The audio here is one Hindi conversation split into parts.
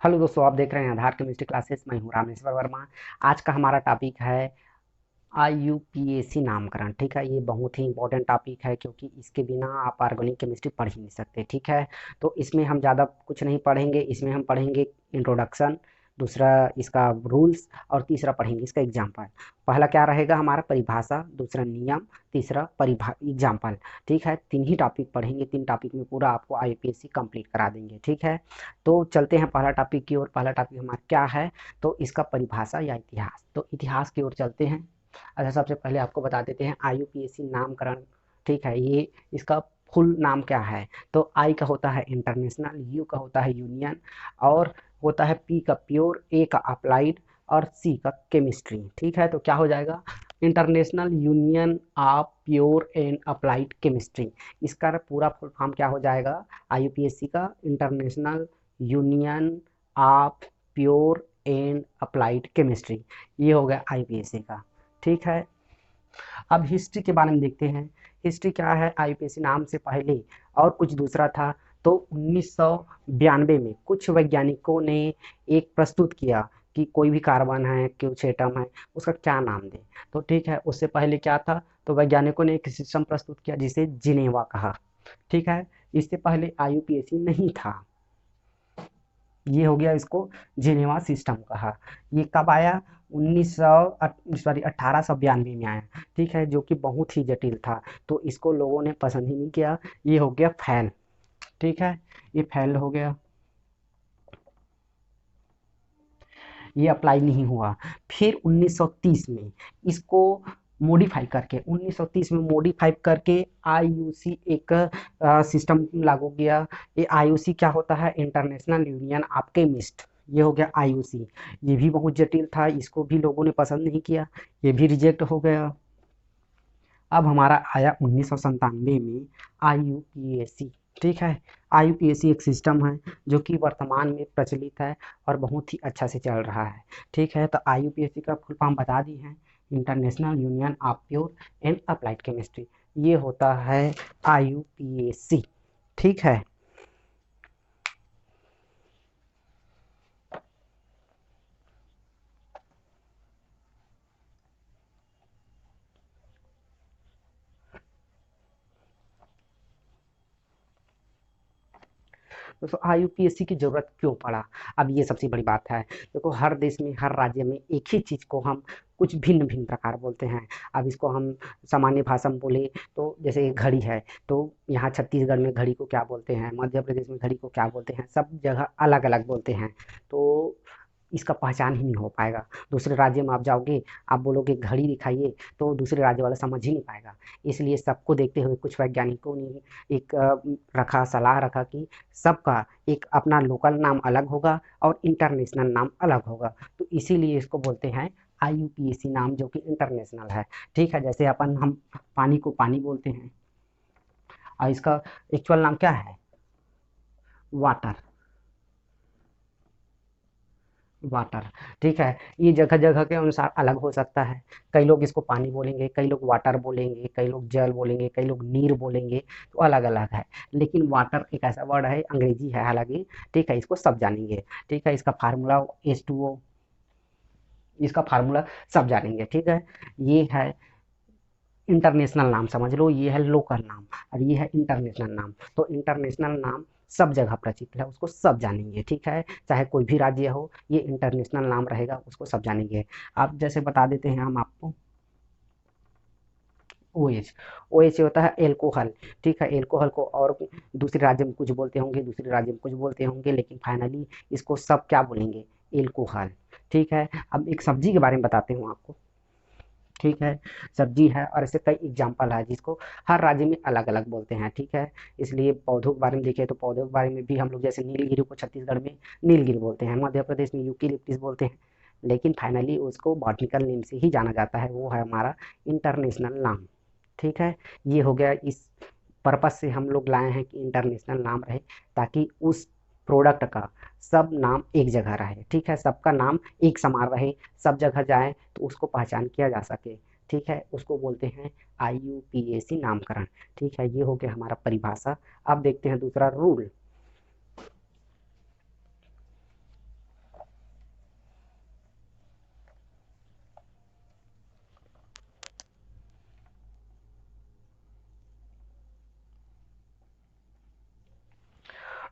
हेलो दोस्तों, आप देख रहे हैं आधार केमिस्ट्री क्लासेस। मैं हूं रामेश्वर वर्मा। आज का हमारा टॉपिक है आईयूपीएसी नामकरण। ठीक है, ये बहुत ही इंपॉर्टेंट टॉपिक है क्योंकि इसके बिना आप ऑर्गेनिक केमिस्ट्री पढ़ ही नहीं सकते। ठीक है, तो इसमें हम ज़्यादा कुछ नहीं पढ़ेंगे। इसमें हम पढ़ेंगे इंट्रोडक्शन, दूसरा इसका रूल्स, और तीसरा पढ़ेंगे इसका एग्जाम्पल। पहला क्या रहेगा हमारा परिभाषा, दूसरा नियम, तीसरा परिभा एग्जाम्पल। ठीक है, तीन ही टॉपिक पढ़ेंगे। तीन टॉपिक में पूरा आपको आईयूपीएसी कंप्लीट करा देंगे। ठीक है, तो चलते हैं पहला टॉपिक की ओर। पहला टॉपिक हमारा क्या है? तो इसका परिभाषा या इतिहास। तो इतिहास की ओर चलते हैं। अच्छा, सबसे पहले आपको बता देते हैं आईयूपीएसी नामकरण। ठीक है, ये इसका फुल नाम क्या है? तो आई का होता है इंटरनेशनल, यू का होता है यूनियन, और होता है पी का प्योर, ए का अप्लाइड, और सी का केमिस्ट्री। ठीक है, तो क्या हो जाएगा? International union of pure and applied chemistry. इसका पूरा फुल फॉर्म क्या हो जाएगा आईयूपीएसी का? International union of pure and applied chemistry. ये हो गया आईयूपीएसी का। ठीक है, अब हिस्ट्री के बारे में देखते हैं। हिस्ट्री क्या है? आईयूपीएसी नाम से पहले और कुछ दूसरा था। तो 1992 में कुछ वैज्ञानिकों ने एक प्रस्तुत किया कि कोई भी कार्बन है, कुछ एटम है, उसका क्या नाम दें। तो ठीक है, उससे पहले क्या था? तो वैज्ञानिकों ने एक सिस्टम प्रस्तुत किया जिसे जिनेवा कहा। ठीक है, इससे पहले आईयूपीएसी नहीं था। ये हो गया, इसको जिनेवा सिस्टम कहा। ये कब आया? 1892 में आया। ठीक है, जो कि बहुत ही जटिल था, तो इसको लोगों ने पसंद ही नहीं किया। ये हो गया फैल। ठीक है, ये फैल हो गया, ये अप्लाई नहीं हुआ। फिर 1930 में इसको मॉडिफाई करके 1930 में मॉडिफाई करके आईयूसी एक सिस्टम लागू किया। ये आईयूसी क्या होता है? International union of chemist. ये हो गया आईयूसी। ये भी बहुत जटिल था, इसको भी लोगों ने पसंद नहीं किया, ये भी रिजेक्ट हो गया। अब हमारा आया 1997 में आईयूपीएसी। ठीक है, आईयूपीएसी एक सिस्टम है जो कि वर्तमान में प्रचलित है और बहुत ही अच्छा से चल रहा है। ठीक है, तो आईयूपीएसी का फुल फॉर्म बता दी है, international union of pure and applied chemistry. ये होता है आईयूपीएसी। ठीक है, दोस्तों आईयूपीएसी की जरूरत क्यों पड़ा? अब ये सबसे बड़ी बात है। देखो, हर देश में, हर राज्य में एक ही चीज को हम कुछ भिन्न भिन्न प्रकार बोलते हैं। अब इसको हम सामान्य भाषा में बोले तो जैसे घड़ी है, तो यहाँ छत्तीसगढ़ में घड़ी को क्या बोलते हैं, मध्य प्रदेश में घड़ी को क्या बोलते हैं, सब जगह अलग अलग बोलते हैं। तो इसका पहचान ही नहीं हो पाएगा। दूसरे राज्य में आप जाओगे, आप बोलोगे घड़ी दिखाइए, तो दूसरे राज्य वाला समझ ही नहीं पाएगा। इसलिए सबको देखते हुए कुछ वैज्ञानिकों ने एक रखा, सलाह रखा कि सबका एक अपना लोकल नाम अलग होगा और इंटरनेशनल नाम अलग होगा। तो इसीलिए इसको बोलते हैं आईयूपीएसी नाम, जो कि इंटरनेशनल है। ठीक है, जैसे अपन हम पानी को पानी बोलते हैं, और इसका एक्चुअल नाम क्या है? वाटर। वाटर। ठीक है, ये जगह जगह के अनुसार अलग हो सकता है। कई लोग इसको पानी बोलेंगे, कई लोग वाटर बोलेंगे, कई लोग जल बोलेंगे, कई लोग नीर बोलेंगे। तो अलग अलग है। लेकिन वाटर एक ऐसा वर्ड है, अंग्रेजी है हालांकि। ठीक है, इसको सब जानेंगे। ठीक है, इसका फार्मूला H2O, इसका फार्मूला सब जानेंगे। ठीक है, ये है इंटरनेशनल नाम, समझ लो। ये है लोकल नाम और ये है इंटरनेशनल नाम। तो इंटरनेशनल नाम सब जगह प्रचलित है, उसको सब जानेंगे। ठीक है, चाहे कोई भी राज्य हो, ये इंटरनेशनल नाम रहेगा, उसको सब जानेंगे। आप जैसे बता देते हैं हम आपको ओ एच। ओ एच होता है एल्कोहल। ठीक है, एल्कोहल को और दूसरे राज्य में कुछ बोलते होंगे, दूसरे राज्य में कुछ बोलते होंगे, लेकिन फाइनली इसको सब क्या बोलेंगे? एल्कोहल। ठीक है, अब एक सब्जी के बारे में बताते हूँ आपको। ठीक है, सब्जी है और ऐसे कई एग्जाम्पल है जिसको हर राज्य में अलग अलग बोलते हैं। ठीक है, इसलिए पौधों के बारे में देखें तो पौधों के बारे में भी हम लोग जैसे नीलगिरी को छत्तीसगढ़ में नीलगिरी बोलते हैं, मध्य प्रदेश में यूकेलिप्टिस बोलते हैं, लेकिन फाइनली उसको बॉटनिकल नेम से ही जाना जाता है, वो है हमारा इंटरनेशनल नाम। ठीक है, ये हो गया, इस पर्पज से हम लोग लाए हैं कि इंटरनेशनल नाम रहे, ताकि उस प्रोडक्ट का सब नाम एक जगह रहे। ठीक है, सबका नाम एक समान रहे, सब जगह जाए तो उसको पहचान किया जा सके। ठीक है, उसको बोलते हैं आईयूपीएसी नामकरण। ठीक है, ये हो गया हमारा परिभाषा। अब देखते हैं दूसरा रूल।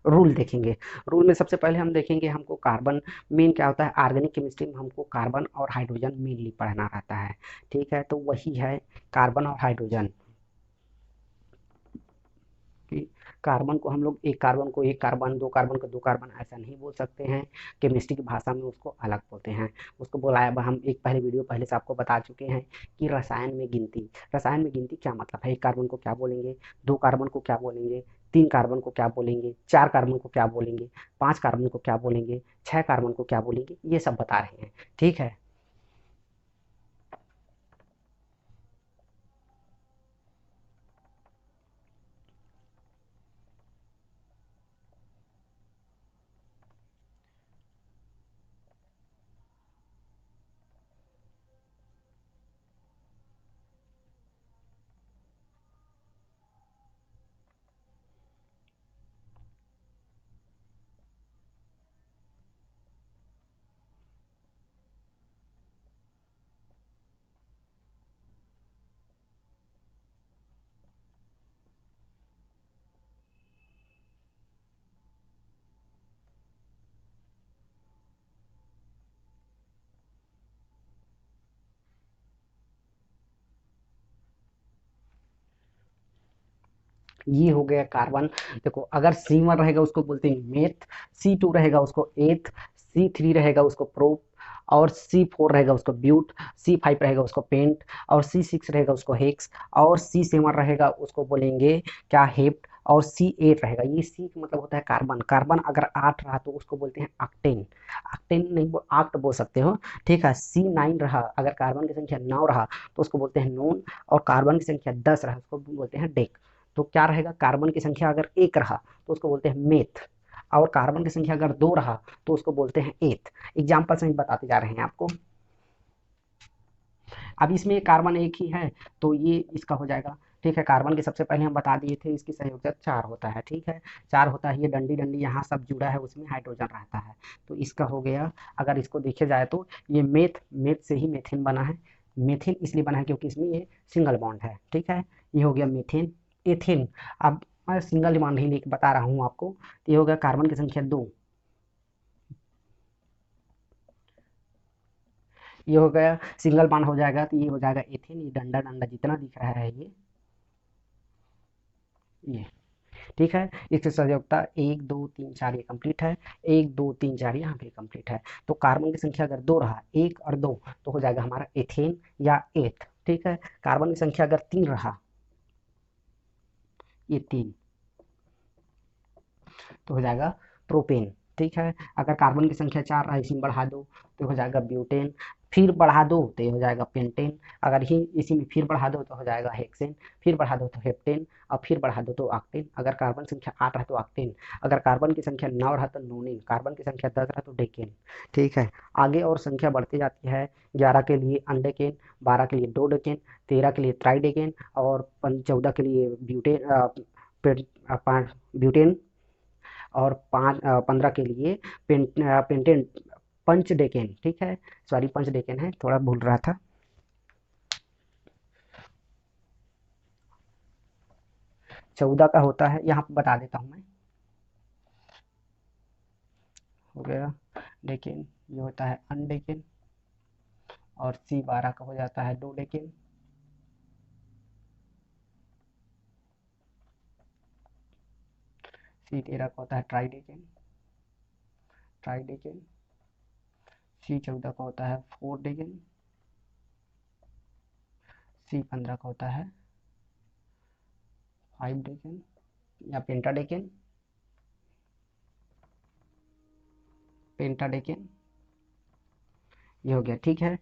रूल देखेंगे। रूल में सबसे पहले हम देखेंगे हमको कार्बन मेन क्या होता है, ऑर्गेनिक केमिस्ट्री में हमको कार्बन और हाइड्रोजन मेनली पढ़ना रहता है। ठीक है, तो वही है कार्बन और हाइड्रोजन कि कार्बन को हम लोग एक कार्बन को एक कार्बन, दो कार्बन को दो कार्बन ऐसा नहीं बोल सकते हैं। केमिस्ट्री की भाषा में उसको अलग बोलते हैं। उसको बोला हम एक पहले वीडियो पहले से आपको बता चुके हैं कि रसायन में गिनती, रसायन में गिनती क्या मतलब है, एक कार्बन को क्या बोलेंगे, दो कार्बन को क्या बोलेंगे, तीन कार्बन को क्या बोलेंगे, चार कार्बन को क्या बोलेंगे, पांच कार्बन को क्या बोलेंगे, छह कार्बन को क्या बोलेंगे, ये सब बता रहे हैं। ठीक है, ये हो गया कार्बन। देखो अगर C1 रहेगा उसको बोलते हैं मेथ, C2 रहेगा उसको एथ, C3 रहेगा उसको प्रोप, और C4 रहेगा उसको ब्यूट, C5 रहेगा उसको पेंट, और C6 रहेगा उसको हेक्स, और C7 रहेगा उसको बोलेंगे क्या, हेप्ट, और C8 रहेगा, ये C का मतलब होता है कार्बन। कार्बन अगर 8 रहा तो उसको बोलते हैं ऑक्टेन, ऑक्टेन नहीं आक्ट बोल सकते हो। ठीक है, C9 रहा, अगर कार्बन की संख्या 9 रहा तो उसको बोलते हैं नोन, और कार्बन की संख्या 10 रहा उसको बोलते हैं डेक। तो क्या रहेगा, कार्बन की संख्या अगर एक रहा तो उसको बोलते हैं मेथ, और कार्बन की संख्या अगर दो रहा तो उसको बोलते हैं एथ। एग्जाम्पल से बताते जा रहे हैं आपको। अब इसमें कार्बन एक ही है तो ये इसका हो जाएगा। ठीक है, कार्बन के सबसे पहले हम बता दिए थे इसकी संयोजक चार होता है। ठीक है, चार होता है, ये डंडी डंडी यहाँ सब जुड़ा है, उसमें हाइड्रोजन रहता है। तो इसका हो गया। अगर इसको देखे जाए तो ये मेथ, मेथ से ही मेथेन बना है। मेथेन इसलिए बना है क्योंकि इसमें ये सिंगल बॉन्ड है। ठीक है, ये हो गया मीथेन। एथेन, अब मैं सिंगल बॉन्ड ही लेके बता रहा हूँ आपको। तो ये हो गया कार्बन की संख्या दो, ये हो गया सिंगल बॉन्ड हो जाएगा तो ये हो जाएगा एथेन। ये डंडा डंडा जितना दिख रहा है ये ठीक है। इसकी संयोजकता एक दो तीन चार ये कंप्लीट है, एक दो तीन चार यहाँ पे कंप्लीट है। तो कार्बन की संख्या अगर दो रहा, एक और दो, तो हो जाएगा हमारा एथेन या एथ। ठीक है, कार्बन की संख्या अगर तीन रहा, ये तीन, तो हो जाएगा प्रोपेन। ठीक है, अगर कार्बन की संख्या चार रहा, इसी में बढ़ा दो तो हो जाएगा ब्यूटेन, फिर बढ़ा दो तो ये हो जाएगा पेंटेन, अगर ही इसी में फिर बढ़ा दो तो हो जाएगा हेक्सेन, फिर बढ़ा दो तो हेप्टेन, और फिर बढ़ा दो तो ऑक्टेन। अगर कार्बन संख्या आठ रहा तो ऑक्टेन, अगर कार्बन की संख्या नौ रहा तो नोनिन, कार्बन की संख्या 10 रहा तो डेकेन। ठीक है, आगे और संख्या बढ़ती जाती है। 11 के लिए अनडेकेन, 12 के लिए डोडेकेन, 13 के लिए ट्राइडेकेन, और 14 के लिए ब्यूटेन, और 15 के लिए पेंटेन, पंच डेकेन। ठीक है, सॉरी पंच डेकेन है, थोड़ा भूल रहा था। 14 का होता है, यहाँ बता देता हूँ मैं। हो गया डेकेन, ये होता है अनडेकेन, और C12 का हो जाता है दो डेकेन, C13 का होता है ट्राइडेकेन, ट्राइडेकेन, C14 का होता है फोर डेकेन, C15 का होता है फाइव डेकेन या पेंटाडेकेन, पेंटाडेकेन, ये हो गया। ठीक है,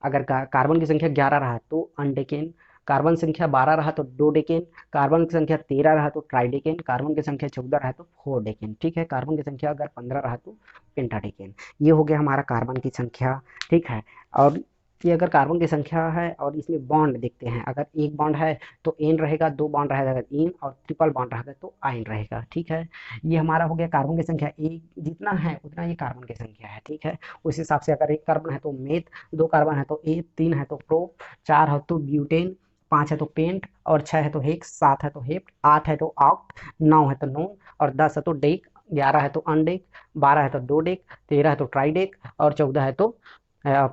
अगर कार्बन की संख्या 11 रहा तो अनडेकेन, कार्बन संख्या 12 रहा तो डोडेकेन, कार्बन की संख्या 13 रहा तो ट्राइडेकेन, कार्बन की संख्या 14 रहा तो फोर डेकेन। ठीक है, कार्बन की संख्या अगर 15 रहा तो पेंटाडेकेन। ये हो गया हमारा कार्बन की संख्या। ठीक है, और ये अगर कार्बन की संख्या है और इसमें बॉन्ड देखते हैं, अगर एक बॉन्ड है तो एन रहेगा, दो बॉन्ड रहेगा अगर इन, और ट्रिपल बॉन्ड रहेगा तो आइन रहेगा। ठीक है, ये हमारा हो गया कार्बन की संख्या, एक जितना है उतना ये कार्बन की संख्या है। ठीक है, उस हिसाब से अगर एक कार्बन है तो मेथ, दो कार्बन है तो ए, तीन है तो प्रो, चार है तो ब्यूटेन, पांच है तो पेंट, और छह है तो हेक्स, सात है तो हेप्ट, आठ है तो ऑक्ट, नौ है तो नोन, और 10 है तो डेक, 11 है तो अनडेक, 12 है तो दो डेक, 13 है तो ट्राइडेक, और 14 है तो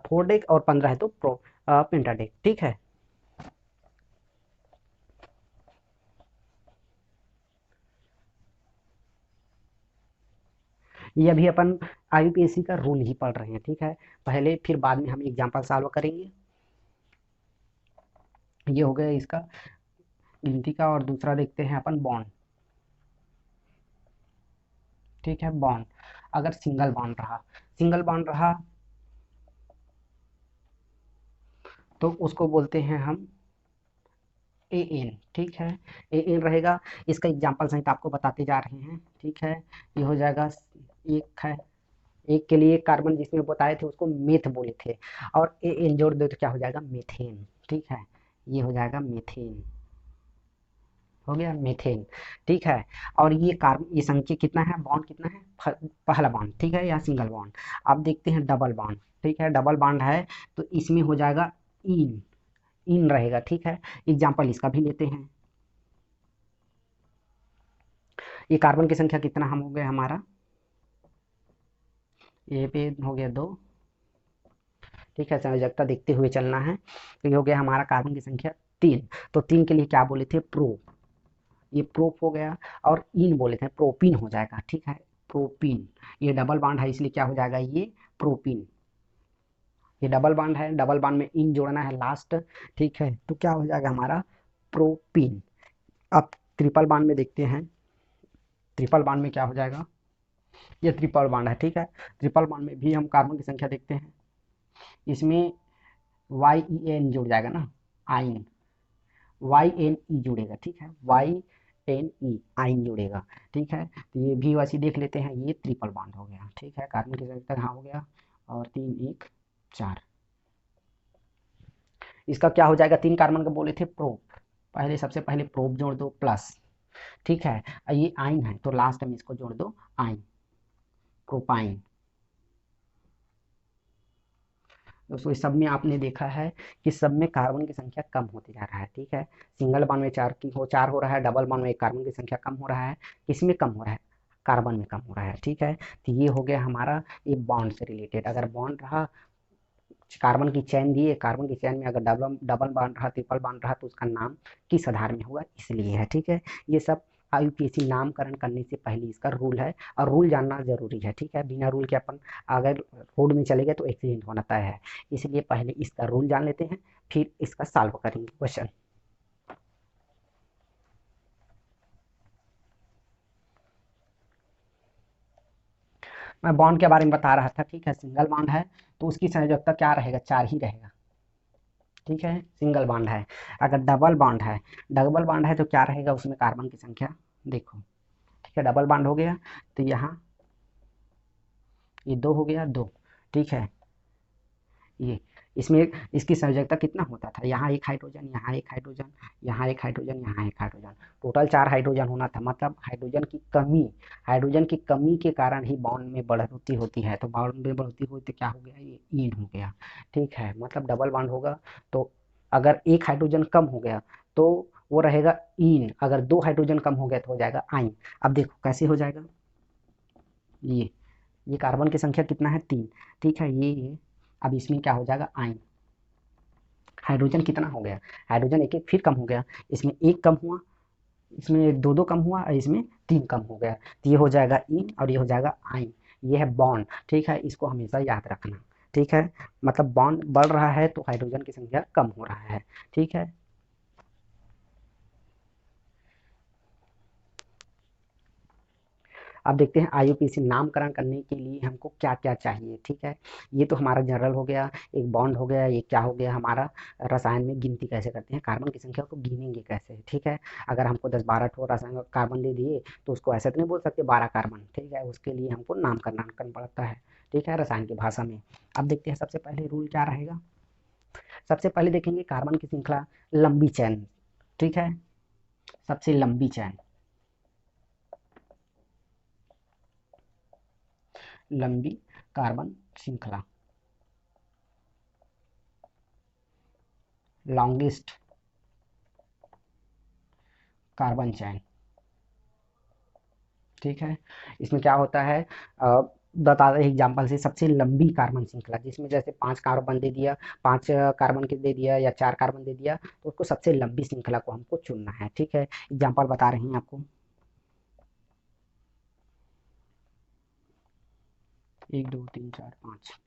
फोर डेक, और 15 है तो पेंटाडेक। ठीक है। ये अभी अपन आईयूपीएसी का रूल ही पढ़ रहे हैं। ठीक है, पहले फिर बाद में हम एग्जाम्पल सॉल्व करेंगे। ये हो गया इसका गिनती का। और दूसरा देखते हैं अपन बॉन्ड। ठीक है, बॉन्ड अगर सिंगल बॉन्ड रहा, सिंगल बॉन्ड रहा तो उसको बोलते हैं हम ए एन। ठीक है, ए एन रहेगा। इसका एग्जाम्पल सहित आपको बताते जा रहे हैं। ठीक है, ये हो जाएगा एक है, एक के लिए कार्बन जिसमें बताए थे उसको मेथ बोले थे, और ए एन जोड़ दो तो क्या हो जाएगा, मेथेन। ठीक है, ये हो जाएगा मेथेन, हो गया मेथेन। ठीक है, और ये कार्बन, ये संख्या कितना है, बॉन्ड कितना है, पहला बॉन्ड। ठीक है, या सिंगल बॉन्ड। अब देखते हैं डबल बॉन्ड। ठीक है, डबल बॉन्ड है तो इसमें हो जाएगा इन, इन रहेगा। ठीक है, एग्जाम्पल इसका भी लेते हैं। ये कार्बन की संख्या कितना हम हो गया हमारा, ये पे हो गया दो। ठीक है, संयोजकता देखते हुए चलना है। तो ये हो गया हमारा कार्बन की संख्या तीन। तो तीन के लिए क्या बोले थे, प्रो, ये प्रोप हो गया। और इन बोले थे, प्रोपीन हो जाएगा। ठीक है, प्रोपीन। ये डबल बॉन्ड है इसलिए क्या हो जाएगा, ये प्रोपीन। ये डबल बॉन्ड है, डबल बॉन्ड में इन जोड़ना है लास्ट। ठीक है, तो क्या हो जाएगा हमारा प्रोपीन। अब ट्रिपल बॉन्ड में देखते हैं, ट्रिपल बॉन्ड में क्या हो जाएगा, ये ट्रिपल बॉन्ड है। ठीक है, ट्रिपल बॉन्ड में भी हम कार्बन की संख्या देखते हैं। इसमें वाई ई एन जुड़ जाएगा ना, आइन, वाई एन ई जुड़ेगा। ठीक है, वाई एन ई, आइन जुड़ेगा। ठीक है, तो ये भी वैसे देख लेते हैं, ये ट्रिपल बॉन्ड हो गया। ठीक है, कार्बन की संख्या हाँ हो गया, और तीन एक चार। इसका क्या हो जाएगा, तीन कार्बन का बोले थे प्रोप, पहले सबसे पहले प्रोप जोड़ दो प्लस। ठीक है, ये आइन है तो लास्ट में इसको जोड़ दो आइन, प्रोपाइन। दोस्तों इस सब में आपने देखा है कि सब में कार्बन की संख्या कम होती जा रहा है। ठीक है, सिंगल बॉन्ड में चार हो रहा है, डबल बॉन्ड में एक कार्बन की संख्या कम हो रहा है। किसमें कम हो रहा है, कार्बन में कम हो रहा है। ठीक है, तो ये हो गया हमारा ये बॉन्ड से रिलेटेड। अगर बॉन्ड रहा, कार्बन की चैन दिए, कार्बन की चैन में अगर डबल डबल बॉन्ड रहा, ट्रिपल बॉन्ड रहा, तो उसका नाम किस आधार में होगा, इसलिए है। ठीक है, ये सब आईयूपीएसी नामकरण करने से पहले इसका रूल है, और रूल जानना जरूरी है। ठीक है, बिना रूल के अपन अगर रोड में चले गए तो एक्सीडेंट होना तय है। इसलिए पहले इसका रूल जान लेते हैं, फिर इसका सॉल्व करेंगे क्वेश्चन। मैं बॉन्ड के बारे में बता रहा था। ठीक है, सिंगल बॉन्ड है तो उसकी संयोजकता क्या रहेगा, चार ही रहेगा। ठीक है, सिंगल बॉन्ड है। अगर डबल बॉन्ड है, डबल बॉन्ड है तो क्या रहेगा उसमें कार्बन की संख्या, देखो। ठीक है, डबल बॉन्ड हो गया तो यहाँ ये दो हो गया, दो। ठीक है, ये इसमें इसकी संयोजकता कितना होता था, यहाँ एक हाइड्रोजन, यहाँ एक हाइड्रोजन, यहाँ एक हाइड्रोजन, यहाँ एक हाइड्रोजन, टोटल चार हाइड्रोजन होना था। मतलब हाइड्रोजन की कमी, हाइड्रोजन की कमी के कारण ही बॉन्ड में बढ़ोतरी होती है। तो बॉन्ड में बढ़ोतरी हुई तो क्या हो गया, ये ईन हो गया। ठीक है, मतलब डबल बॉन्ड होगा तो अगर एक हाइड्रोजन कम हो गया तो वो रहेगा ईन, अगर दो हाइड्रोजन कम हो गया तो हो जाएगा आइन। अब देखो कैसे हो जाएगा, ये कार्बन की संख्या कितना है, तीन। ठीक है, ये अब इसमें क्या हो जाएगा, आइन। हाइड्रोजन कितना हो गया, हाइड्रोजन एक एक फिर कम हो गया, इसमें एक कम हुआ, इसमें दो दो कम हुआ, और इसमें तीन कम हो गया। तो ये हो जाएगा इन और ये हो जाएगा आइन। ये है बॉन्ड। ठीक है, इसको हमेशा याद रखना। ठीक है, मतलब बॉन्ड बढ़ रहा है तो हाइड्रोजन की संख्या कम हो रहा है। ठीक है, अब देखते हैं आईयूपीएसी नामकरण करने के लिए हमको क्या क्या चाहिए। ठीक है, ये तो हमारा जनरल हो गया, एक बॉन्ड हो गया, ये क्या हो गया हमारा, रसायन में गिनती कैसे करते हैं, कार्बन की संख्या को गिनेंगे कैसे। ठीक है, अगर हमको 10-12 ठो रसायन कार्बन दे दिए तो उसको ऐसे तो नहीं बोल सकते 12 कार्बन। ठीक है, उसके लिए हमको नामकरण करना पड़ता है। ठीक है, रसायन की भाषा में। अब देखते हैं सबसे पहले रूल क्या रहेगा। सबसे पहले देखेंगे कार्बन की श्रृंखला, लंबी चैन। ठीक है, सबसे लंबी चैन, लंबी कार्बन श्रृंखला, लॉन्गेस्ट कार्बन चैन। ठीक है। इसमें क्या होता है, बता रहे एग्जाम्पल से, सबसे लंबी कार्बन श्रृंखला जिसमें जैसे 5 कार्बन दे दिया, 5 कार्बन के दे दिया या 4 कार्बन दे दिया, तो उसको सबसे लंबी श्रृंखला को हमको चुनना है। ठीक है, एग्जाम्पल बता रहे हैं आपको, 1 2 3 4 5।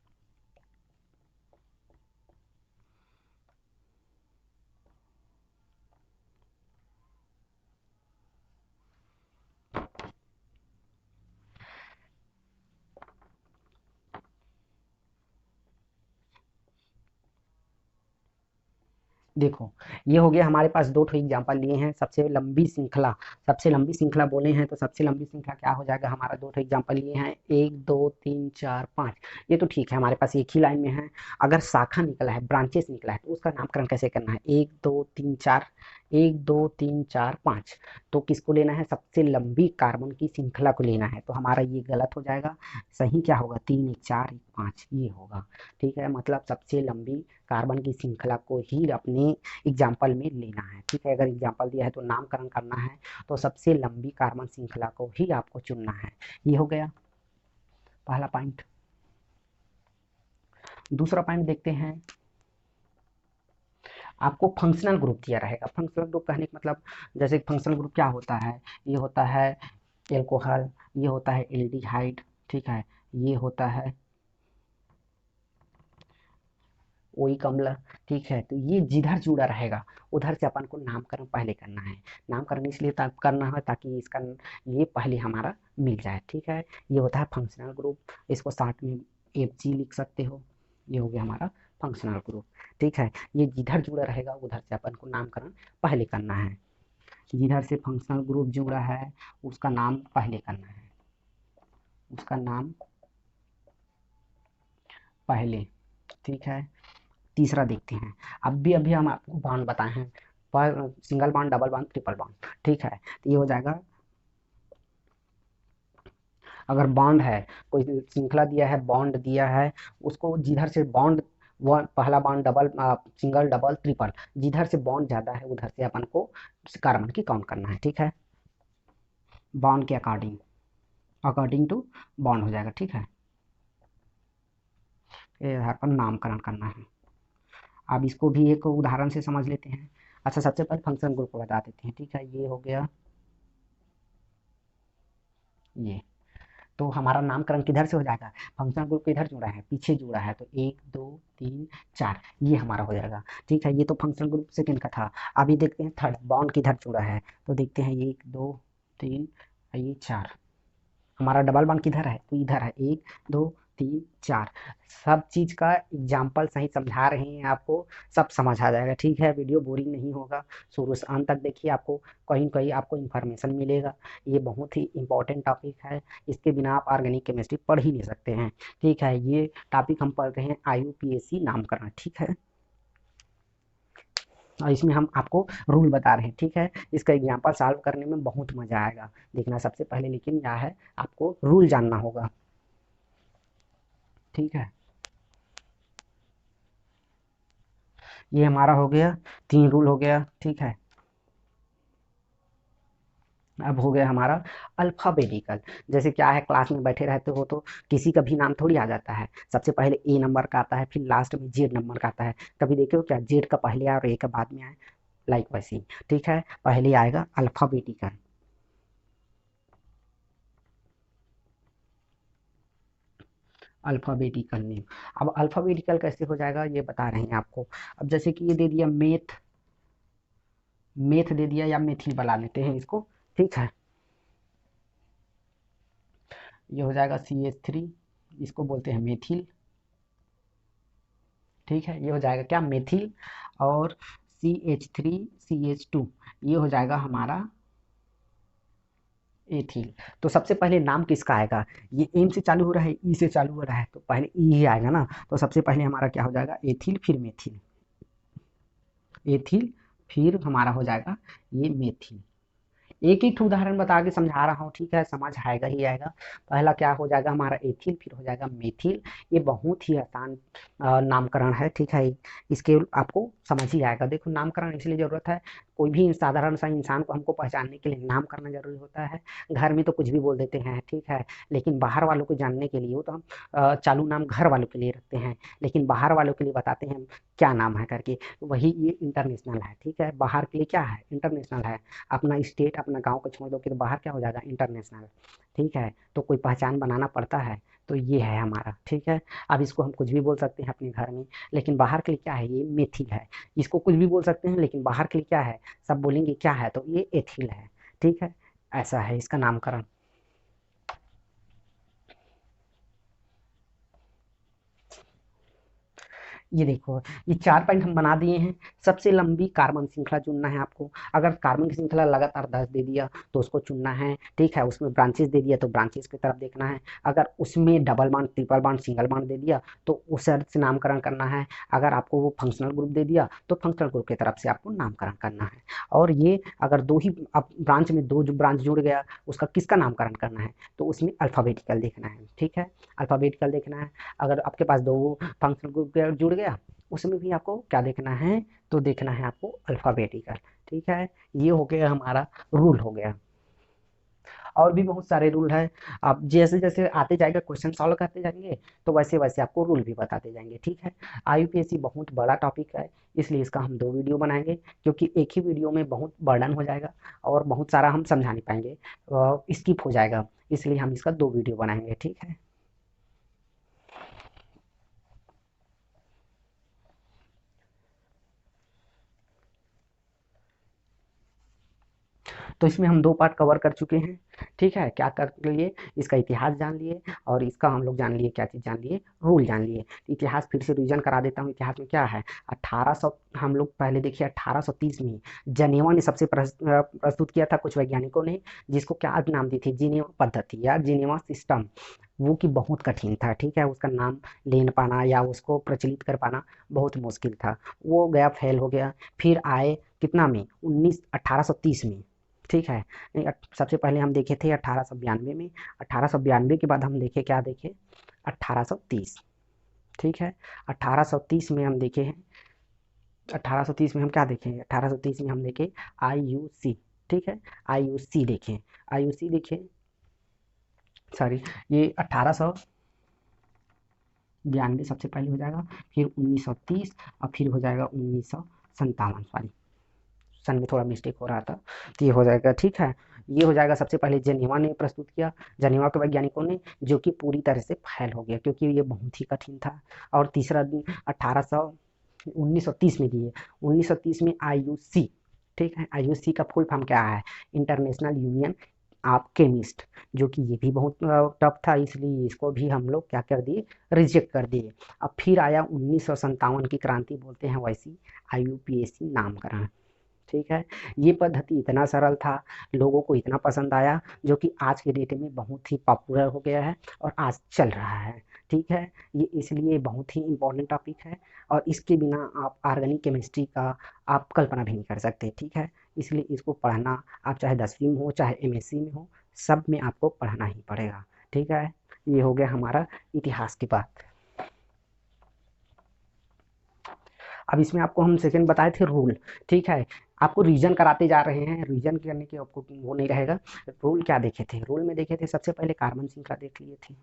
देखो, ये हो गया हमारे पास, दो ठो एग्जाम्पल लिए हैं, सबसे लंबी श्रृंखला। सबसे लंबी श्रृंखला बोले हैं तो सबसे लंबी श्रृंखला क्या हो जाएगा हमारा, दो ठो एग्जाम्पल लिए हैं, 1 2 3 4 5। ये तो ठीक है, हमारे पास एक ही लाइन में है। अगर शाखा निकला है, ब्रांचेस निकला है, तो उसका नामकरण कैसे करना है, 1 2 3 4, 1 2 3 4 5। तो किसको लेना है, सबसे लंबी कार्बन की श्रृंखला को लेना है, तो हमारा ये गलत हो जाएगा। सही क्या होगा, 3 1 4 1 5 ये होगा। ठीक है, मतलब सबसे लंबी कार्बन की श्रृंखला को ही अपने एग्जाम्पल में लेना है। ठीक है, अगर एग्जाम्पल दिया है तो नामकरण करना है, तो सबसे लंबी कार्बन श्रृंखला को ही आपको चुनना है। ये हो गया पहला पॉइंट। दूसरा पॉइंट देखते हैं, आपको फंक्शनल ग्रुप दिया रहेगा। फंक्शनल ग्रुप कहने का मतलब, जैसे फंक्शनल ग्रुप क्या होता है, ये होता है एल्कोहल, ये होता है एल्डिहाइड, ठीक है, ये होता है ओइक अम्ल। ठीक है, तो ये जिधर जुड़ा रहेगा उधर से अपन को नामकरण पहले करना है। नामकरण इसलिए करना है ताकि इसका ये पहले हमारा मिल जाए। ठीक है, ये होता है फंक्शनल ग्रुप, इसको साथ में FG लिख सकते हो। ये हो गया हमारा फंक्शनल ग्रुप। ठीक है, ये जिधर जुड़ा रहेगा उधर से अपन को नामकरण पहले करना है। जिधर से फंक्शनल ग्रुप जुड़ा है उसका नाम पहले करना है, उसका नाम पहले। ठीक है, तीसरा देखते हैं। अभी हम आपको बॉन्ड बताए हैं, पर single bond, double bond, triple bond. ठीक है, तो ये हो जाएगा, अगर बॉन्ड है, कोई श्रृंखला दिया है, बॉन्ड दिया है, उसको जिधर से बॉन्ड, वो पहला bond, double, single, double, triple, जिधर से बॉन्ड ज्यादा है उधर से अपन को कार्बन की काउंट करना है। ठीक है, बॉन्ड के अकॉर्डिंग, अकॉर्डिंग टू बॉन्ड हो जाएगा। ठीक है, ये आधार पर नामकरण करना है। अब इसको भी एक उदाहरण से समझ लेते हैं। अच्छा, सबसे पहले फंक्शन ग्रुप को बता देते हैं। ठीक है, ये हो गया, ये तो हमारा नामकरण किधर से हो जाएगा, फंक्शन ग्रुप किधर जुड़ा है, पीछे जुड़ा है, तो 1 2 3 4 ये हमारा हो जाएगा। ठीक है, ये तो फंक्शन ग्रुप सेकंड का था। अभी देखते हैं थर्ड, बॉन्ड किधर जुड़ा है, तो देखते हैं 1 2 3 ये 4। हमारा डबल बॉन्ड किधर है, तो इधर है, 1 2 3 4। सब चीज का एग्जाम्पल सही समझा रहे हैं आपको, सब समझ आ जाएगा। ठीक है, वीडियो बोरिंग नहीं होगा, शुरू से अंत तक देखिए, आपको कहीं कहीं आपको इन्फॉर्मेशन मिलेगा। ये बहुत ही इंपॉर्टेंट टॉपिक है, इसके बिना आप ऑर्गेनिक केमिस्ट्री पढ़ ही नहीं सकते हैं। ठीक है, ये टॉपिक हम पढ़ रहे हैं IUPAC नामकरण। ठीक है, और इसमें हम आपको रूल बता रहे हैं। ठीक है, इसका एग्जाम्पल सॉल्व करने में बहुत मजा आएगा, देखना। सबसे पहले लेकिन क्या है, आपको रूल जानना होगा। ठीक है, ये हमारा हो गया, 3 रूल हो गया। ठीक है, अब हो गया हमारा अल्फाबेटिकल। जैसे क्या है, क्लास में बैठे रहते हो तो किसी का भी नाम थोड़ी आ जाता है, सबसे पहले A नंबर का आता है, फिर लास्ट में Z नंबर का आता है। कभी देखे हो क्या, Z का पहले आए और A का बाद में आए, लाइक वैसे ही। ठीक है, पहले आएगा अल्फाबेटिकल, अल्फाबेटिकल नेम। अब अल्फाबेटिकल कैसे हो जाएगा ये बता रहे हैं आपको। अब जैसे कि ये दे दिया मेथ, मेथ दे दिया, या मेथिल बना लेते हैं इसको। ठीक है, ये हो जाएगा CH3, इसको बोलते हैं मेथिल। ठीक है, ये हो जाएगा क्या, मेथिल। और CH3CH2 ये हो जाएगा हमारा एथिल। तो सबसे पहले नाम किसका आएगा, ये एम से चालू हो रहा है, ई से चालू हो रहा है, तो पहले ई ही आएगा ना। तो सबसे पहले हमारा क्या हो जाएगा, एथिल, फिर मेथिल, एथिल, फिर हमारा हो जाएगा ये मेथिल। एक ही उदाहरण बता के समझा रहा हूँ, ठीक है, समझ आएगा ही आएगा। पहला क्या हो जाएगा हमारा एथिल, फिर हो जाएगा मेथिल। ये बहुत ही आसान नामकरण है, ठीक है। इसके आपको समझ ही आएगा। देखो नामकरण इसलिए जरूरत है, कोई भी साधारण सा इंसान को हमको पहचानने के लिए नाम करना जरूरी होता है। घर में तो कुछ भी बोल देते हैं, ठीक है, लेकिन बाहर वालों को जानने के लिए वो तो हम चालू नाम घर वालों के लिए रखते हैं, लेकिन बाहर वालों के लिए बताते हैं क्या नाम है करके। वही ये इंटरनेशनल है, ठीक है। बाहर के लिए क्या है, इंटरनेशनल है। अपना स्टेट अपना गांव को छोड़ दो कि तो बाहर क्या हो जाएगा, इंटरनेशनल, ठीक है। तो कोई पहचान बनाना पड़ता है, तो ये है हमारा, ठीक है। अब इसको हम कुछ भी बोल सकते हैं अपने घर में, लेकिन बाहर के लिए क्या है, ये मेथिल है। इसको कुछ भी बोल सकते हैं, लेकिन बाहर के लिए क्या है, सब बोलेंगे क्या है, तो ये एथिल है, ठीक है। ऐसा है इसका नामकरण। ये देखो, ये 4 पॉइंट हम बना दिए हैं। सबसे लंबी कार्बन श्रृंखला चुनना है आपको। अगर कार्बन की श्रृंखला लगातार 10 दे दिया तो उसको चुनना है, ठीक है। उसमें ब्रांचेस दे दिया तो ब्रांचेस की तरफ देखना है। अगर उसमें double bond, triple bond, single bond दे दिया तो उस अर्थ से नामकरण करना है। अगर आपको वो फंक्शनल ग्रुप दे दिया तो फंक्शनल ग्रुप की तरफ से आपको नामकरण करना है। और ये अगर दो ही अब ब्रांच में दो जो ब्रांच जुड़ गया, उसका किसका नामकरण करना है, तो उसमें अल्फाबेटिकल देखना है, ठीक है। अल्फाबेटिकल देखना है। अगर आपके पास दो फंक्शनल ग्रुप जुड़ गया, उसमें भी आपको क्या देखना है, तो देखना है आपको अल्फाबेटिकल, ठीक है। ये हो गया हमारा रूल हो गया। और भी बहुत सारे रूल है। आप जैसे जैसे आते जाएगा क्वेश्चन सॉल्व करते जाएंगे, तो वैसे वैसे आपको रूल भी बताते जाएंगे, ठीक है। आईयूपीएससी बहुत बड़ा टॉपिक है, इसलिए इसका हम 2 वीडियो बनाएंगे, क्योंकि एक ही वीडियो में बहुत बर्डन हो जाएगा और बहुत सारा हम समझा नहीं पाएंगे, स्किप हो जाएगा। इसलिए हम इसका 2 वीडियो बनाएंगे, ठीक है। तो इसमें हम 2 पार्ट कवर कर चुके हैं, ठीक है। क्या कर लिए, इसका इतिहास जान लिए, और इसका हम लोग जान लिए, क्या चीज़ जान लिए, रूल जान लिए। इतिहास फिर से रिवीजन करा देता हूँ। इतिहास में क्या है, 1800, हम लोग पहले देखिए 1830 में जनेवा ने सबसे प्रस्तुत किया था कुछ वैज्ञानिकों ने, जिसको क्या नाम दी थी, जिनेवा पद्धति या जिनेवा सिस्टम। वो कि बहुत कठिन था, ठीक है। उसका नाम ले पाना या उसको प्रचलित कर पाना बहुत मुश्किल था। वो गया, फेल हो गया। फिर आए कितना में, 1830 में, ठीक है। नहीं, सबसे पहले हम देखे थे 1892 में। 1892 के बाद हम देखे, क्या देखे, 1830, ठीक है। 1830 में हम देखे हैं, 1830 में हम क्या देखे, 1830 में हम देखे आईयूसी, ठीक है। आईयूसी देखें, आईयूसी देखें, सॉरी, ये 1892 सबसे पहले हो जाएगा, फिर 1930, और फिर हो जाएगा 1957, सॉरी, सन में थोड़ा मिस्टेक हो रहा था, तो ये हो जाएगा, ठीक है। ये हो जाएगा, सबसे पहले जेनेवा ने प्रस्तुत किया, जेनेवा के वैज्ञानिकों ने, जो कि पूरी तरह से फेल हो गया क्योंकि ये बहुत ही कठिन था। और तीसरा दिन 1800 1930 में दिए, 1930 में आईयूसी, ठीक है। आईयूसी का फुल फॉर्म क्या है, इंटरनेशनल यूनियन ऑफ केमिस्ट, जो कि ये भी बहुत टफ था, इसलिए इसको भी हम लोग क्या कर दिए, रिजेक्ट कर दिए। अब फिर आया 1957 की क्रांति बोलते हैं वैसी, आईयूपीएसी नामकरण, ठीक है। ये पद्धति इतना सरल था, लोगों को इतना पसंद आया, जो कि आज के डेट में बहुत ही पॉपुलर हो गया है और आज चल रहा है, ठीक है। ये इसलिए बहुत ही इम्पोर्टेंट टॉपिक है, और इसके बिना आप ऑर्गेनिक केमिस्ट्री का आप कल्पना भी नहीं कर सकते, ठीक है। इसलिए इसको पढ़ना, आप चाहे 10वीं में हो चाहे एमएससी में हो, सब में आपको पढ़ना ही पड़ेगा, ठीक है। ये हो गया हमारा इतिहास की बात। अब इसमें आपको हम सेकंड बताए थे रूल, ठीक है। आपको रीजन कराते जा रहे हैं, रीजन करने की आपको वो नहीं रहेगा। रूल क्या देखे थे, रूल में देखे थे सबसे पहले कार्बन श्रृंखला देख लिए थे,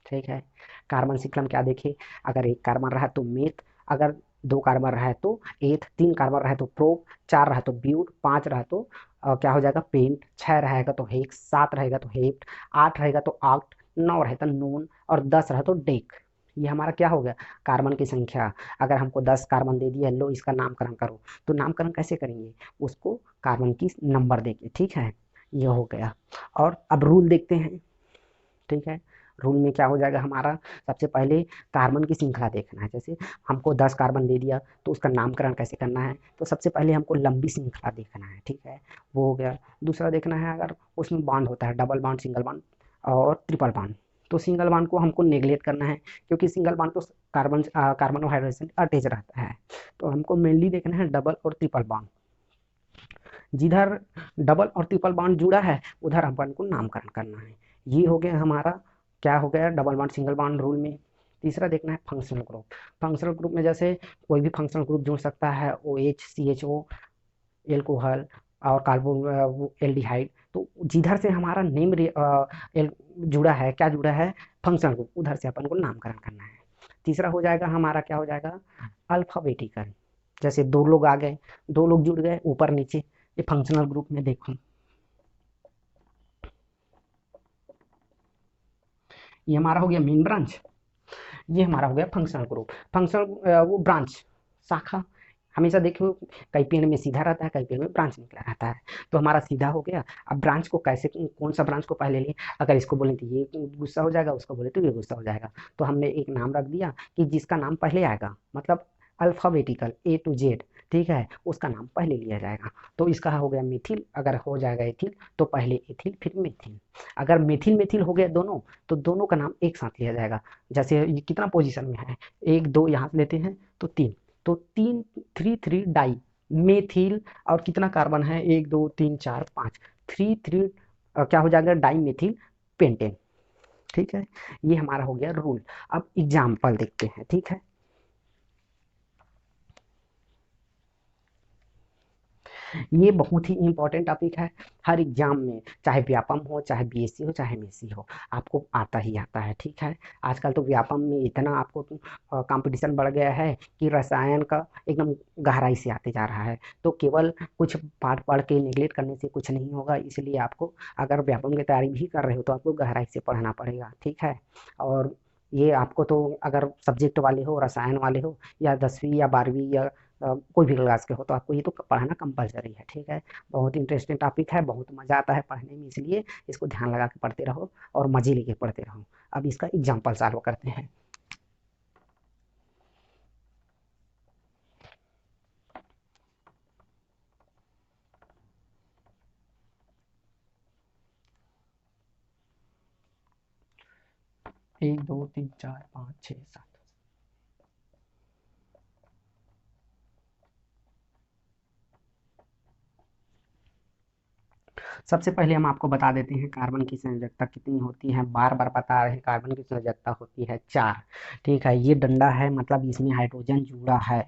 ठीक है। कार्बन श्रृंखला में क्या देखे, अगर एक कार्बन रहा तो मेथ, अगर 2 कार्बन रहा है तो एथ, 3 कार्बन रहा है तो प्रोप, 4 रहा तो ब्यूट, 5 रहा तो क्या हो जाएगा, पेंट, 6 रहेगा तो हेक्स, 7 रहेगा तो हेप्ट, 8 रहेगा तो ऑक्ट, 9 रहेगा तो नोन, और 10 रहा तो डेक। ये हमारा क्या हो गया, कार्बन की संख्या। अगर हमको 10 कार्बन दे दिया, लो इसका नामकरण करो, तो नामकरण कैसे करेंगे, उसको कार्बन की नंबर देके, ठीक है। ये हो गया। और अब रूल देखते हैं, ठीक है। रूल में क्या हो जाएगा हमारा, सबसे पहले कार्बन की श्रृंखला देखना है। जैसे हमको 10 कार्बन दे दिया, तो उसका नामकरण कैसे करना है, तो सबसे पहले हमको लंबी श्रृंखला देखना है, ठीक है। वो हो गया। दूसरा देखना है, अगर उसमें बॉन्ड होता है, डबल बॉन्ड, सिंगल बॉन्ड और ट्रिपल बॉन्ड, तो सिंगल बॉन्ड को हमको नेग्लेक्ट करना है, क्योंकि सिंगल बॉन्ड तो कार्बन और हाइड्रोजन अटैच रहता है। तो हमको मेनली देखना है डबल और ट्रिपल बॉन्ड। जिधर डबल और ट्रिपल बॉन्ड जुड़ा है उधर अपन को नामकरण करना है। ये हो गया हमारा, क्या हो गया, double bond single bond rule में। तीसरा देखना है फंक्शनल ग्रुप। फंक्शनल ग्रुप में जैसे कोई भी फंक्शनल ग्रुप जुड़ सकता है, O H C H O, alcohol और कार्बो एल्डिहाइड। तो जिधर से हमारा नेम जुड़ा है, क्या जुड़ा है, फंक्शनल ग्रुप, उधर से अपन को नामकरण करना है। तीसरा हो जाएगा हमारा, क्या हो जाएगा, अल्फाबेटिकल। जैसे दो लोग आ गए, दो लोग जुड़ गए ऊपर नीचे, ये फंक्शनल ग्रुप में देखो, ये हमारा हो गया मेन ब्रांच, ये हमारा हो गया फंक्शनल ग्रुप। फंक्शनल वो ब्रांच, शाखा। हमेशा देखो कई पेड़ में सीधा रहता है, कई पेड़ में ब्रांच निकला रहता है। तो हमारा सीधा हो गया। अब ब्रांच को कैसे, कौन सा ब्रांच को पहले लिए, अगर इसको बोले तो ये गुस्सा हो जाएगा, उसको बोले तो ये गुस्सा हो जाएगा। तो हमने एक नाम रख दिया कि जिसका नाम पहले आएगा, मतलब अल्फाबेटिकल ए टू जेड, ठीक है, उसका नाम पहले लिया जाएगा। तो इसका हो गया मिथिल, अगर हो जाएगा एथिल तो पहले एथिल फिर मेथिल। अगर मेथिल मेथिल हो गया दोनों, तो दोनों का नाम एक साथ लिया जाएगा। जैसे ये कितना पोजीशन में है, एक दो यहाँ से लेते हैं तो तीन, तो तीन, थ्री थ्री डाई मेथिल। और कितना कार्बन है, एक दो तीन चार पाँच, थ्री थ्री क्या हो जाएगा, डाई मेथिल पेंटेन। ठीक है, ये हमारा हो गया रूल। अब एग्जाम्पल देखते हैं, ठीक है। ये बहुत ही इंपॉर्टेंट टॉपिक है। हर एग्जाम में, चाहे व्यापम हो, चाहे बीएससी हो, चाहे एमएससी हो, आपको आता ही आता है, ठीक है। आजकल तो व्यापम में इतना आपको कंपटीशन बढ़ गया है कि रसायन का एकदम गहराई से आते जा रहा है। तो केवल कुछ पाठ पढ़ के निगलेक्ट करने से कुछ नहीं होगा, इसलिए आपको, अगर व्यापम की तैयारी भी कर रहे हो तो आपको गहराई से पढ़ना पड़ेगा, ठीक है। और ये आपको तो, अगर सब्जेक्ट वाले हो, रसायन वाले हो, या 10वीं या 12वीं या कोई भी क्लास के हो, तो आपको ये तो पढ़ना कंपलसरी है, ठीक है। बहुत इंटरेस्टिंग टॉपिक है, बहुत मज़ा आता है पढ़ने में, इसलिए इसको ध्यान लगा के पढ़ते रहो और मज़े लेके पढ़ते रहो। अब इसका एग्जाम्पल सॉल्व करते हैं। एक दो तीन चार पाँच छः सात। सबसे पहले हम आपको बता देते हैं कार्बन की संयोजकता कितनी होती है। बार बार बता रहे हैं, कार्बन की संयोजकता होती है 4, ठीक है। ये डंडा है, मतलब इसमें हाइड्रोजन जुड़ा है,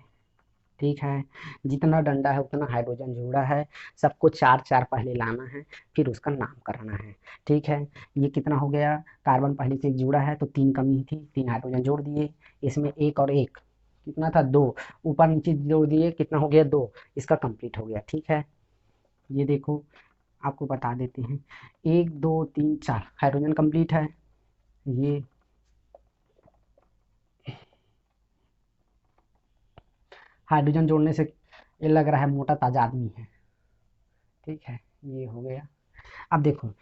ठीक है। जितना डंडा है उतना हाइड्रोजन जुड़ा है। सबको चार चार पहले लाना है, फिर उसका नाम करना है, ठीक है। ये कितना हो गया, कार्बन पहले से एक जुड़ा है तो तीन कमी थी, तीन हाइड्रोजन जोड़ दिए। इसमें एक और एक कितना था, दो, ऊपर नीचे जोड़ दिए, कितना हो गया, दो। इसका कंप्लीट हो गया, ठीक है। ये देखो, आपको बता देते हैं, एक दो तीन चार हाइड्रोजन कंप्लीट है। ये हाइड्रोजन जोड़ने से ये लग रहा है मोटा ताजा आदमी है, ठीक है। ये हो गया। अब देखो,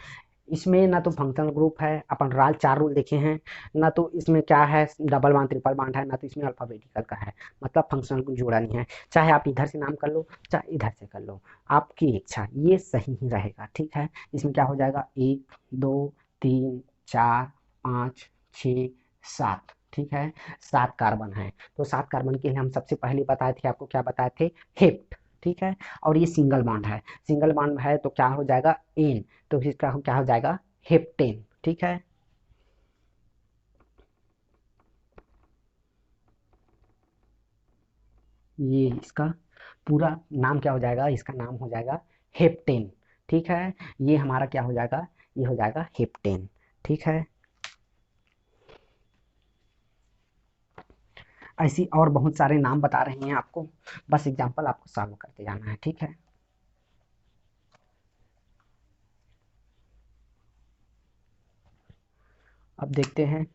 इसमें ना तो फंक्शनल ग्रुप है, अपन राल चार रूल देखे हैं, ना तो इसमें क्या है, डबल बांड ट्रिपल बांड है, ना तो इसमें अल्फाबेटिकल का है, मतलब फंक्शनल को जोड़ा नहीं है। चाहे आप इधर से नाम कर लो, चाहे इधर से कर लो, आपकी इच्छा, ये सही ही रहेगा, ठीक है। इसमें क्या हो जाएगा, एक दो तीन चार पाँच छ सात, ठीक है। सात कार्बन है, तो सात कार्बन के लिए हम सबसे पहले बताए थे, आपको क्या बताए थे, हेप्ट, ठीक है। और ये सिंगल बॉन्ड है, सिंगल बॉन्ड है तो क्या हो जाएगा, एन, तो फिर क्या हो जाएगा, हेप्टेन, ठीक है। ये इसका पूरा नाम क्या हो जाएगा, इसका नाम हो जाएगा हेप्टेन, ठीक है। ये हमारा क्या हो जाएगा, ये हो जाएगा हेप्टेन, ठीक है। ऐसी और बहुत सारे नाम बता रहे हैं आपको, बस एग्जाम्पल आपको सॉल्व करते जाना है, ठीक है। अब देखते हैं,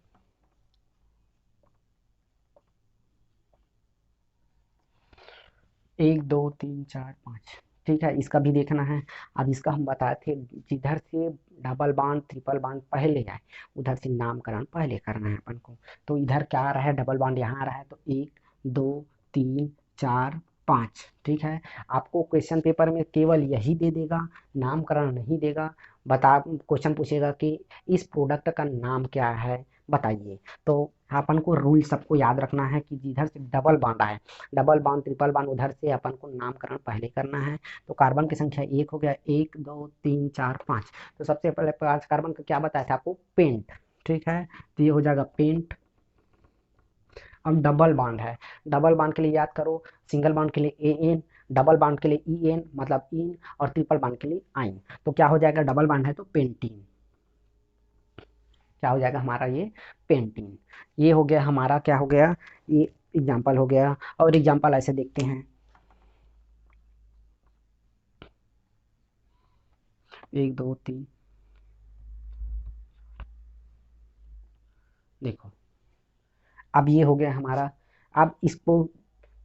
एक दो तीन चार पाँच, ठीक है, इसका भी देखना है। अब इसका हम बताए थे, जिधर से डबल बांड ट्रिपल बांड पहले आए, उधर से नामकरण पहले करना है अपन को। तो इधर क्या आ रहा है, डबल बांड यहाँ आ रहा है, तो एक दो तीन चार 5। ठीक है, आपको क्वेश्चन पेपर में केवल यही दे देगा, नामकरण नहीं देगा। बता क्वेश्चन पूछेगा कि इस प्रोडक्ट का नाम क्या है बताइए। तो अपन को रूल सबको याद रखना है कि जिधर से डबल बॉन्ड है, डबल बॉन्ड ट्रिपल बॉन्ड, उधर से अपन को नामकरण पहले करना है। तो कार्बन की संख्या 1 हो गया, 1 2 3 4 5। तो सबसे पहले 5 कार्बन का क्या बताया था आपको, पेंट। ठीक है, तो ये हो जाएगा पेंट। अब डबल बॉन्ड है, डबल बॉन्ड के लिए याद करो, सिंगल बॉन्ड के लिए ए एन, डबल बॉन्ड के लिए ई एन मतलब इन, और ट्रिपल बॉन्ड के लिए आइन। तो क्या हो जाएगा, डबल बॉन्ड है तो पेंटीन। क्या हो जाएगा हमारा ये, पेंटीन। ये हो गया हमारा, क्या हो गया, ये एग्जाम्पल हो गया। और एग्जाम्पल ऐसे देखते हैं, 1 2 3। देखो, अब ये हो गया हमारा। अब इसको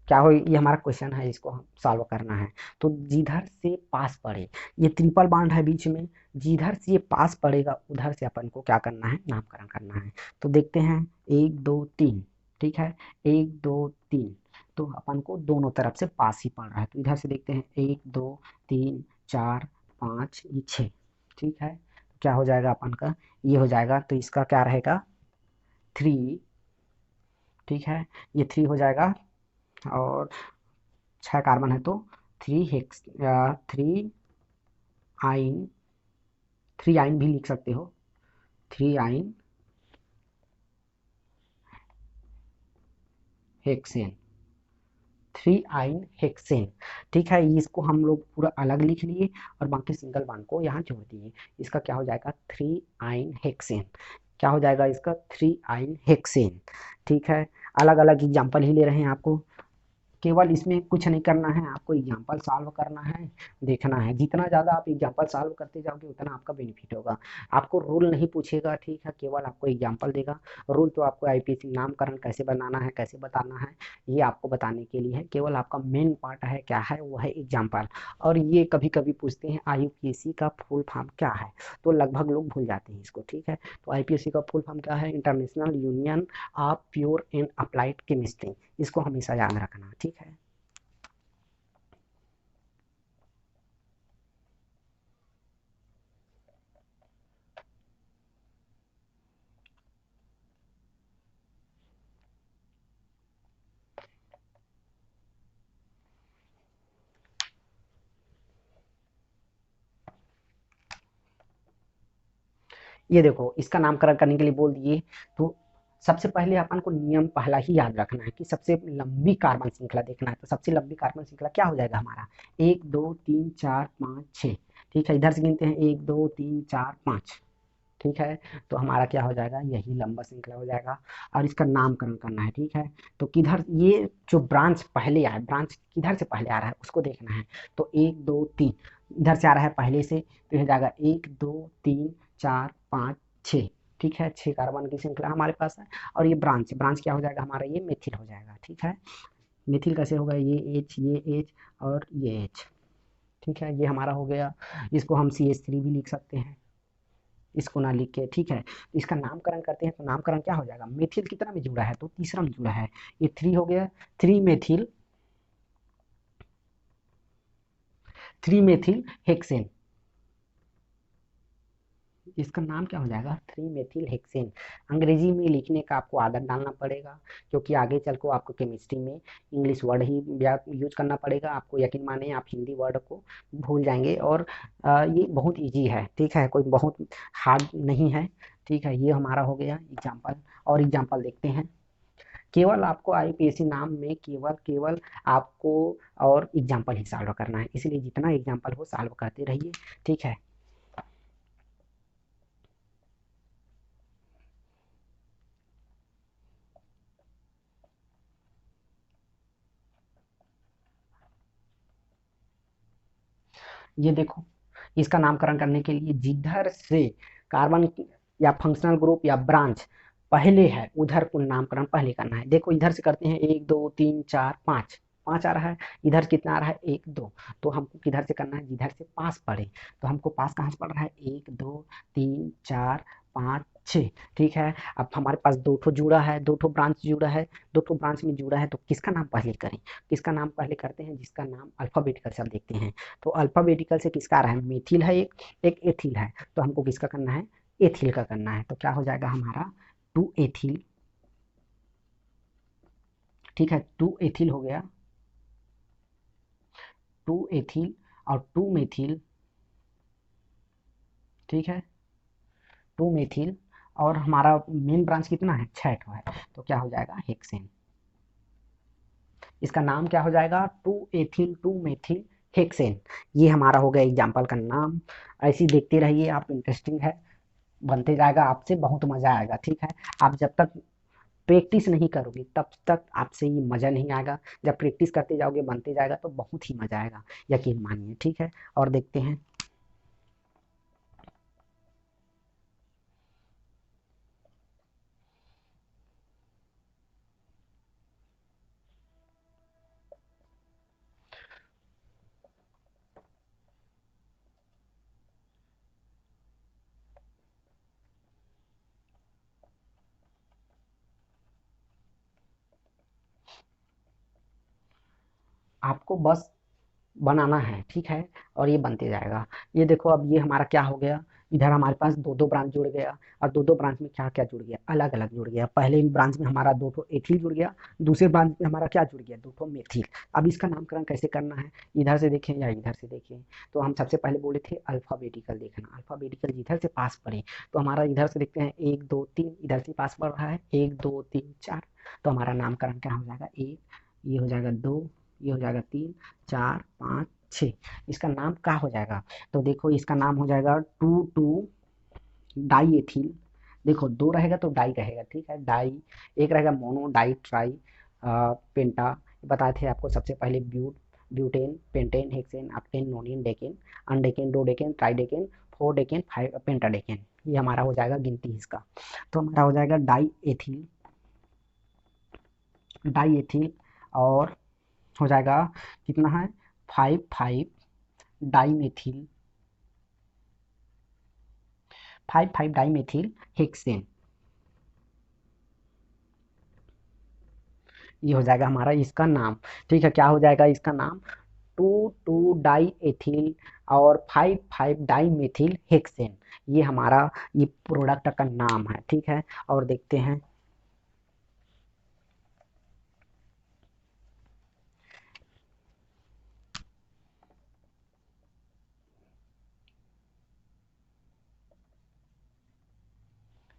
क्या हो, ये हमारा क्वेश्चन है, इसको हम सॉल्व करना है। तो जिधर से पास पड़े, ये ट्रिपल बॉन्ड है बीच में, जिधर से ये पास पड़ेगा उधर से अपन को क्या करना है, नामकरण करना है। तो देखते हैं, 1 2 3। ठीक है, 1 2 3। तो अपन को दोनों तरफ से पास ही पड़ रहा है, तो इधर से देखते हैं, 1 2 3 4 5 ये 6। ठीक है, क्या हो जाएगा अपन का, ये हो जाएगा, तो इसका क्या रहेगा, 3। ठीक है, ये 3 हो जाएगा। और 6 कार्बन है तो 3 आइन, 3 आइन भी लिख सकते हो, 3 आइन हेक्सेन, 3 आइन हेक्सेन। ठीक है, इसको हम लोग पूरा अलग लिख लिए और बाकी सिंगल बॉन्ड को यहाँ जोड़ दिए। इसका क्या हो जाएगा, 3 आइन हेक्सेन। क्या हो जाएगा इसका, 3 आइन हेक्सेन। ठीक है, अलग अलग एग्जाम्पल ही ले रहे हैं आपको, केवल इसमें कुछ नहीं करना है, आपको एग्जाम्पल सॉल्व करना है, देखना है। जितना ज़्यादा आप एग्जाम्पल सॉल्व करते जाओगे उतना आपका बेनिफिट होगा। आपको रूल नहीं पूछेगा, ठीक है, केवल आपको एग्जाम्पल देगा। रूल तो आपको आईपीएससी नामकरण कैसे बनाना है, कैसे बताना है, ये आपको बताने के लिए है। केवल आपका मेन पार्ट है क्या है, वो है एग्जाम्पल। और ये कभी कभी पूछते हैं आईयूपीएसी का फुल फॉर्म क्या है, तो लगभग लोग भूल जाते हैं इसको। ठीक है, तो आईपीएससी का फुल फॉर्म क्या है, international union of pure and applied chemistry. इसको हमेशा याद रखना, ठीक है। ये देखो, इसका नामकरण करने के लिए बोल दिए। तो सबसे पहले अपन को नियम पहला ही याद रखना है कि सबसे लंबी कार्बन श्रृंखला देखना है। तो सबसे लंबी कार्बन श्रृंखला क्या हो जाएगा हमारा, 1 2 3 4 5 6। ठीक है, इधर से गिनते हैं, 1 2 3 4 5। ठीक है, तो हमारा क्या हो जाएगा, यही लंबा श्रृंखला हो जाएगा। और इसका नामकरण करना है। ठीक है, तो किधर ये जो ब्रांच पहले आया, ब्रांच किधर से पहले आ रहा है उसको देखना है। तो 1 2 3 इधर से आ रहा है पहले से, तो हो जाएगा 1 2 3 4 5 6। ठीक है, 6 कार्बन की श्रृंखला हमारे पास है। और ये ब्रांच, ब्रांच क्या हो जाएगा हमारा, ये मेथिल हो जाएगा। ठीक है, मेथिल कैसे होगा, ये एच और ये एच। ठीक है, ये हमारा हो गया। इसको हम CH3 भी लिख सकते हैं, इसको ना लिख के। ठीक है, तो इसका नामकरण करते हैं। तो नामकरण क्या हो जाएगा, मेथिल कितना में जुड़ा है, तो तीसरा में जुड़ा है, ये 3 हो गया, 3 मेथिल, 3 मेथिल हेक्सेन। इसका नाम क्या हो जाएगा, 3 मेथिल हेक्सेन। अंग्रेजी में लिखने का आपको आदत डालना पड़ेगा, क्योंकि आगे चल को आपको केमिस्ट्री में इंग्लिश वर्ड ही यूज करना पड़ेगा। आपको यकीन माने आप हिंदी वर्ड को भूल जाएंगे। और ये बहुत इजी है, ठीक है, कोई बहुत हार्ड नहीं है। ठीक है, ये हमारा हो गया एग्जाम्पल। और एग्जाम्पल देखते हैं, केवल आपको आईपीएससी नाम में केवल केवल आपको और एग्जाम्पल ही सॉल्व करना है, इसलिए जितना एग्जाम्पल हो सॉल्व करते रहिए। ठीक है, ये देखो, इसका नामकरण करने के लिए जिधर से कार्बन या फंक्शनल ग्रुप या ब्रांच पहले है उधर को नामकरण पहले करना है। देखो, इधर से करते हैं, 1 2 3 4 5, 5 आ रहा है। इधर कितना आ रहा है, 1 2। तो हमको किधर से करना है, जिधर से पास पड़े। तो हमको पास कहाँ से पड़ रहा है, 1 2 3 4 5 6। ठीक है, अब हमारे पास दो ठो जुड़ा है, दो ठो ब्रांच जुड़ा है, दो ठो ब्रांच में जुड़ा है, तो किसका नाम पहले करें? किसका नाम पहले करते हैं? जिसका नाम अल्फाबेटिकल से आप देखते हैं। तो अल्फाबेटिकल से किसका आ रहा है? मेथिल है, एक एथिल है, तो हमको किसका करना है? एथिल का करना है। तो क्या हो जाएगा हमारा? 2 एथिल। ठीक है, 2 एथिल हो गया, 2 एथिल और 2 मेथिल। ठीक है, 2 मेथिल, और हमारा मेन ब्रांच कितना है? 6 ठो है, तो क्या हो जाएगा? हेक्सेन। इसका नाम क्या हो जाएगा? 2 एथिल 2 मेथिल हेक्सेन। ये हमारा हो गया एग्जाम्पल का नाम। ऐसे ही देखते रहिए आप, इंटरेस्टिंग है, बनते जाएगा आपसे, बहुत मजा आएगा। ठीक है, आप जब तक प्रैक्टिस नहीं करोगे तब तक आपसे ये मजा नहीं आएगा। जब प्रैक्टिस करते जाओगे बनते जाएगा तो बहुत ही मजा आएगा, यकीन मानिए। ठीक है, और देखते हैं। आपको बस बनाना है। ठीक है, और ये बनते जाएगा। ये देखो, अब ये हमारा क्या हो गया? इधर हमारे पास दो दो ब्रांच जुड़ गया, और दो दो ब्रांच में क्या क्या जुड़ गया? अलग अलग जुड़ गया। पहले ब्रांच में हमारा दो ठो एथिल जुड़ गया, दूसरे ब्रांच में हमारा क्या जुड़ गया? दो ठो मेथिल। अब इसका नामकरण कैसे करना है? इधर से देखें या इधर से देखें? तो हम सबसे पहले बोले थे अल्फाबेटिकल देखना, अल्फाबेटिकल जिधर से पास पड़े। तो हमारा इधर से देखते हैं, 1 2 3 इधर से पास पड़ रहा है, 1 2 3 4। तो हमारा नामकरण क्या हो जाएगा? एक, ये हो जाएगा 2, ये हो जाएगा 3 4 5 6। इसका नाम क्या हो जाएगा? तो देखो, इसका नाम हो जाएगा 2 2 डाई एथिल। देखो, दो रहेगा तो डाई रहेगा। ठीक है, डाई। एक रहेगा मोनो, डाई, ट्राई, पेंटा। बताए थे आपको सबसे पहले, butane, pentane, hexane, octane, nonane, decane, undecane, dodecane, tridecane, four decane, five pentadecane. ये हमारा हो जाएगा गिनती इसका। तो हमारा हो जाएगा डाई एथिल, डाई एथिल, और हो जाएगा कितना है? 5 5 dimethyl, 5 5 dimethyl hexane. ये हो जाएगा हमारा इसका नाम। ठीक है, क्या हो जाएगा इसका नाम? 2 2 डाई एथिल और 5 5 डाई मेथिल हेक्सेन। ये हमारा ये प्रोडक्ट का नाम है। ठीक है, और देखते हैं।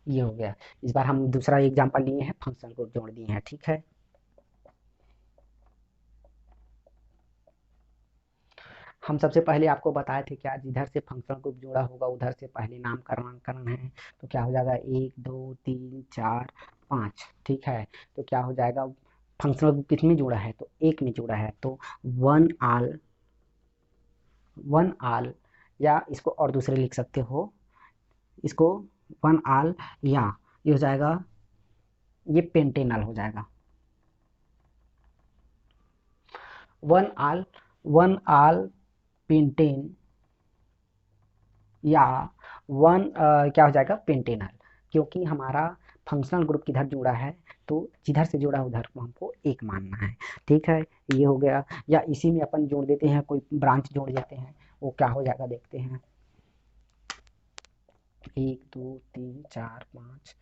ये हो गया। इस बार हम दूसरा एग्जांपल लिए हैं, फंक्शन को जोड़ दिए हैं। ठीक है, हम सबसे पहले आपको बताए थे क्या, जिधर से फंक्शन ग्रुप जोड़ा होगा उधर से पहले नामकरण है। तो क्या हो जाएगा? 1 2 3 4 5। ठीक है, तो क्या हो जाएगा? फंक्शनल ग्रुप किसमें जुड़ा है? तो एक में जुड़ा है, तो वन आल, वन आल, या इसको और दूसरे लिख सकते हो, इसको वन आल, या ये हो जाएगा, ये पेंटेनल हो जाएगा। वन आल, वन आल पेंटेन, या क्या हो जाएगा? पेंटेनल। क्योंकि हमारा फंक्शनल ग्रुप किधर जुड़ा है? तो जिधर से जुड़ा उधर को हमको एक मानना है। ठीक है, ये हो गया। या इसी में अपन जोड़ देते हैं, कोई ब्रांच जोड़ देते हैं, वो क्या हो जाएगा देखते हैं। 1 2 3 4 5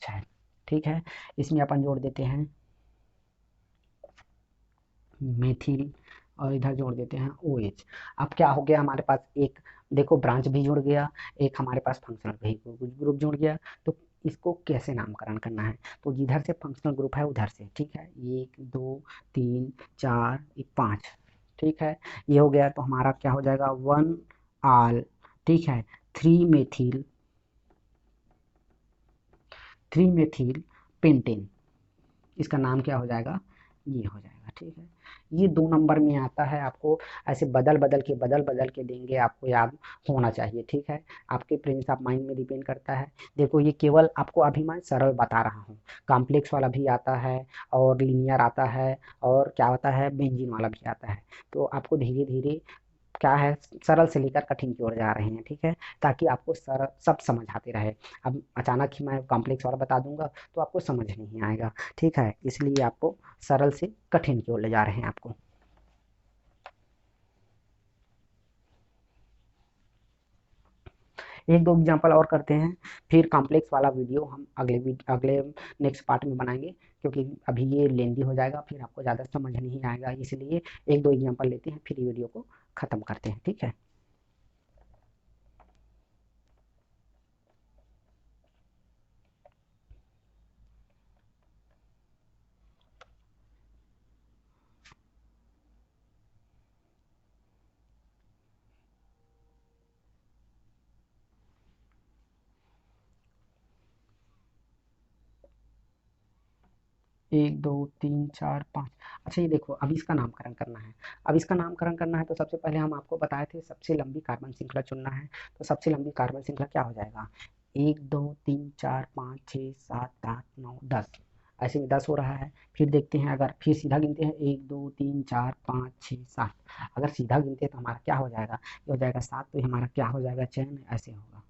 6। ठीक है, इसमें अपन जोड़ देते हैं मेथिल, और इधर जोड़ देते हैं ओ एच। अब क्या हो गया हमारे पास? एक देखो, ब्रांच भी जुड़ गया, एक हमारे पास फंक्शनल व्हीकल ग्रुप जुड़ गया। तो इसको कैसे नामकरण करना है? तो जिधर से फंक्शनल ग्रुप है उधर से। ठीक है, 1 2 3 4 5। ठीक है, ये हो गया। तो हमारा क्या हो जाएगा? वन आल। ठीक है, three methyl, three methyl pentane. इसका नाम क्या हो जाएगा? ये हो जाएगा। ठीक है, ये 2 नंबर में आता है। आपको ऐसे बदल बदल के देंगे, आपको याद होना चाहिए। ठीक है, आपके प्रेजेंस ऑफ माइंड में डिपेंड करता है। देखो, ये केवल आपको अभी मैं सरल बता रहा हूँ। कॉम्प्लेक्स वाला भी आता है, और लीनियर आता है, और क्या होता है, बेंजीन वाला भी आता है। तो आपको धीरे धीरे क्या है, सरल से लेकर कठिन की ओर जा रहे हैं, ठीक है, ताकि आपको सरल सब समझ आते रहे। अब अचानक ही मैं कॉम्प्लेक्स वाला बता दूंगा तो आपको समझ नहीं आएगा, ठीक है, इसलिए आपको सरल से कठिन की ओर ले जा रहे हैं आपको। एक दो एग्जांपल और करते हैं, फिर कॉम्प्लेक्स वाला वीडियो हम अगले नेक्स्ट पार्ट में बनाएंगे, क्योंकि अभी ये लेंदी हो जाएगा, फिर आपको ज़्यादा समझ नहीं आएगा, इसलिए एक दो एग्जांपल लेते हैं फिर ये वीडियो को ख़त्म करते हैं, ठीक है। एक दो तीन चार पाँच। अच्छा ये देखो, अब इसका नामकरण करना है। अब इसका नामकरण करना है तो सबसे पहले हम आपको बताए थे सबसे लंबी कार्बन श्रृंखला चुनना है। तो सबसे लंबी कार्बन श्रृंखला क्या हो जाएगा, एक दो तीन चार पाँच छः सात आठ नौ दस, ऐसे में 10 हो रहा है। फिर देखते हैं, अगर फिर सीधा गिनते हैं, एक दो तीन चार पाँच छः सात, अगर सीधा गिनते हैं तो हमारा क्या हो जाएगा, ये हो जाएगा 7, तो ये हमारा क्या हो जाएगा, चयन ऐसे होगा।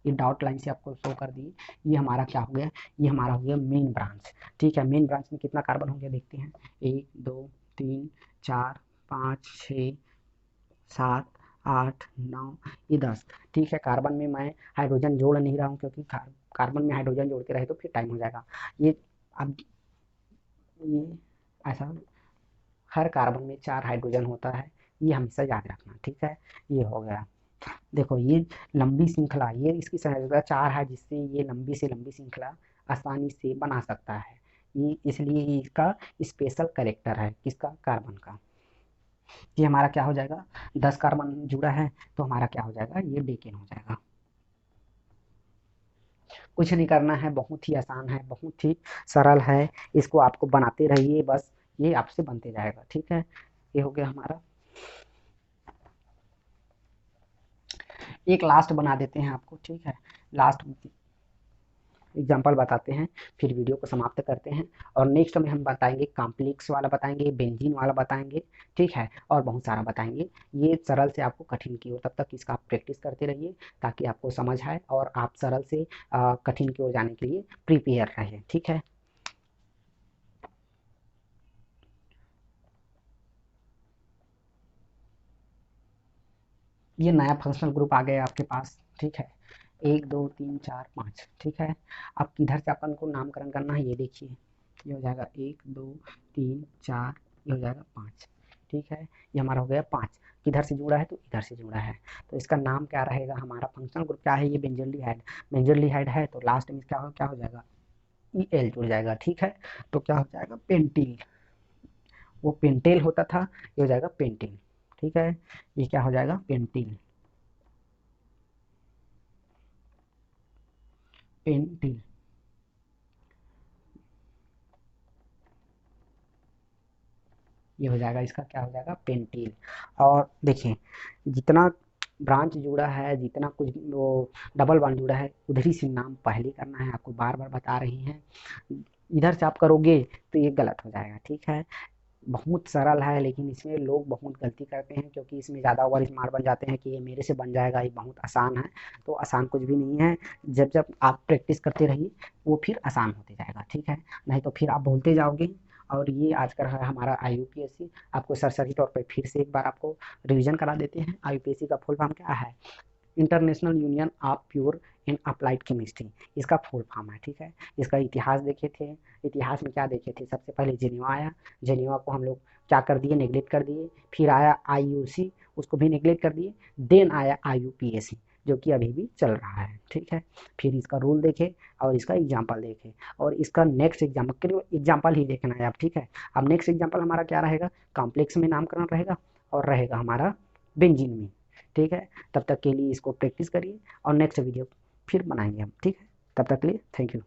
ये डॉट लाइन से आपको शो कर दी, ये हमारा क्या हो गया, ये हमारा हो गया मेन ब्रांच, ठीक है। मेन ब्रांच में कितना कार्बन हो गया देखते हैं, एक दो तीन चार पाँच छः सात आठ नौ, ये 10, ठीक है। कार्बन में मैं हाइड्रोजन जोड़ नहीं रहा हूँ, क्योंकि कार्बन में हाइड्रोजन जोड़ते रहे तो फिर टाइम हो जाएगा। ये अब ये ऐसा हर कार्बन में 4 हाइड्रोजन होता है, ये हमेशा याद रखना, ठीक है। ये हो गया। देखो ये लंबी श्रृंखला, ये इसकी संयोजकता 4 है, जिससे ये लंबी से लंबी श्रृंखला आसानी से बना सकता है। ये इसलिए ये इसका स्पेशल कैरेक्टर है, किसका, कार्बन का। ये हमारा क्या हो जाएगा, 10 कार्बन जुड़ा है तो हमारा क्या हो जाएगा, ये डेकेन हो जाएगा। कुछ नहीं करना है, बहुत ही आसान है, बहुत ही सरल है, इसको आपको बनाते रहिए बस, ये आपसे बनते जाएगा, ठीक है। ये हो गया हमारा। एक लास्ट बना देते हैं आपको, ठीक है, लास्ट एग्जाम्पल बताते हैं, फिर वीडियो को समाप्त करते हैं। और नेक्स्ट में हम बताएंगे कॉम्प्लेक्स वाला, बताएंगे बेंजीन वाला बताएंगे, ठीक है, और बहुत सारा बताएंगे। ये सरल से आपको कठिन की ओर, तब तक इसका आप प्रैक्टिस करते रहिए ताकि आपको समझ आए और आप सरल से कठिन की ओर जाने के लिए प्रिपेयर रहें, ठीक है। ये नया फंक्शनल ग्रुप आ गया आपके पास, ठीक है, एक दो तीन चार पाँच, ठीक है। अब किधर से अपन को नामकरण करना है ये देखिए, ये हो जाएगा एक दो तीन चार, ये हो जाएगा पाँच, ठीक है। ये हमारा हो गया पाँच, किधर से जुड़ा है तो इधर से जुड़ा है, तो इसका नाम क्या रहेगा, हमारा फंक्शनल ग्रुप क्या है, ये बेंजोल्डिहाइड, बेंजोल्डिहाइड है तो लास्ट में क्या हो जाएगा, ई एल जुड़ जाएगा, ठीक है। तो क्या हो जाएगा, पेंटिल, वो पेंटेल होता था, ये हो जाएगा पेंटिल, ठीक है। ये क्या हो जाएगा, पेंटिल, पेंटिल, ये हो जाएगा, इसका क्या हो जाएगा, पेंटिल। और देखिए, जितना ब्रांच जुड़ा है, जितना कुछ वो डबल बॉन्ड जुड़ा है, उधर से नाम पहले करना है, आपको बार बार बता रही हैं। इधर से आप करोगे तो ये गलत हो जाएगा, ठीक है। बहुत सरल है, लेकिन इसमें लोग बहुत गलती करते हैं, क्योंकि इसमें ज़्यादा ओवर स्मार्ट बन जाते हैं कि ये मेरे से बन जाएगा, ये बहुत आसान है। तो आसान कुछ भी नहीं है, जब जब आप प्रैक्टिस करते रहिए वो फिर आसान होते जाएगा, ठीक है। नहीं तो फिर आप भूलते जाओगे। और ये आज का है हमारा आई यू पी एस सी, आपको सरसरी तौर पर फिर से एक बार आपको रिविजन करा देते हैं। आई यू पी एस सी का फुल फॉर्म क्या है, international union of pure in applied chemistry, इसका फुल फॉर्म है, ठीक है। इसका इतिहास देखे थे, इतिहास में क्या देखे थे, सबसे पहले जेनीवा आया, जेनीवा को हम लोग क्या कर दिए, नेग्लेक्ट कर दिए। फिर आया आईयूसी, उसको भी नेग्लेक्ट कर दिए। देन आया आईयूपीएसी, जो कि अभी भी चल रहा है, ठीक है। फिर इसका रूल देखे और इसका एग्जाम्पल देखे, और इसका नेक्स्ट एग्जाम्पल, एग्जाम्पल ही देखना है आप, ठीक है। अब नेक्स्ट एग्जाम्पल हमारा क्या रहेगा, कॉम्प्लेक्स में नामकरण रहेगा और रहेगा हमारा बेंजीन में, ठीक है। तब तक के लिए इसको प्रैक्टिस करिए और नेक्स्ट वीडियो फिर बनाएंगे हम, ठीक है। तब तक के लिए थैंक यू।